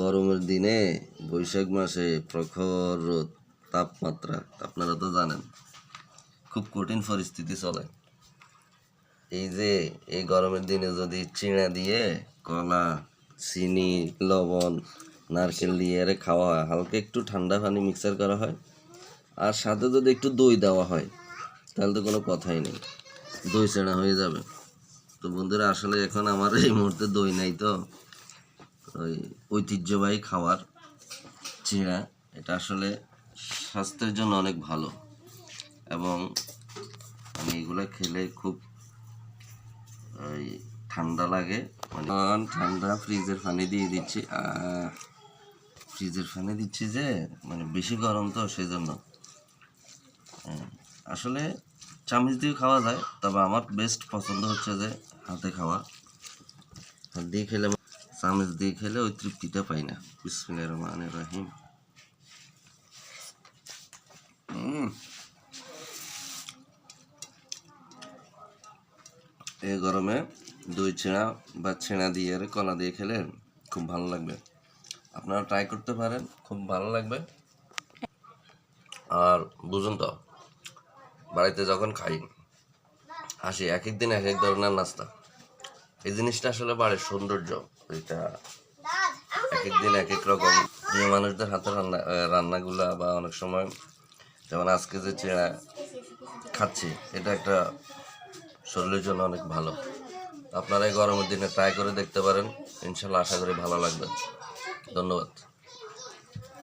গরমের দিনে বৈশাখ মাসে প্রখর রোদ, তাপমাত্রা আপনারা তো জানেন, খুব কঠিন পরিস্থিতি চলে। এই গরমের দিনে যদি চিড়া দিয়ে কলা, চিনি, লবণ, নারকেল দিয়ে এর খাওয়া হয়, হালকা একটু ঠান্ডা পানি মিক্সার করা হয়, আর সাথে যদি একটু দই দেওয়া হয়, তাহলে তো কোনো কথাই নেই, দই চেনা হয়ে যাবে। তো বন্ধুরা, আসলে এখন আমার এই মুহূর্তে দই নাই, তো ওই ঐতিহ্যবাহী খাবার চিড়া, এটা আসলে স্বাস্থ্যের জন্য অনেক ভালো, এবং আমি এগুলো খেলে খুব ওই ঠান্ডা লাগে, মানে ঠান্ডা ফ্রিজের পানি দিয়ে দিচ্ছি, ফ্রিজের পানি দিচ্ছি যে মানে বেশি গরম তো সেই জন্য। আসলে চামচ দিয়ে খাওয়া যায়, তবে আমার বেস্ট পছন্দ হচ্ছে যে হাতে খাওয়া। হাত দিয়ে খেলে, চামচ দিয়ে খেলে ওই তৃপ্তিটা পাই না। বিসমিল্লাহির রহমানির রহিম। এই গরমে দই ছিঁড়া বা ছিঁড়া দিয়ে কলা দিয়ে খেলে খুব ভালো লাগবে। আপনারা ট্রাই করতে পারেন, খুব ভালো লাগবে। আর বুঝুন তো, বাড়িতে যখন খাই হাসি, এক এক দিন এক এক ধরনের নাস্তা, এই জিনিসটা আসলে বাড়ির সৌন্দর্য। এটা এক এক দিন এক এক রকম। যে মানুষদের হাতে রান্নাগুলা, বা অনেক সময় যেমন আজকে যে চিড়া খাচ্ছি, এটা একটা শরীরের জন্য অনেক ভালো। আপনারা এই গরমের দিনে ট্রাই করে দেখতে পারেন, ইনশাল্লাহ আশা করি ভালো লাগবে। ধন্যবাদ।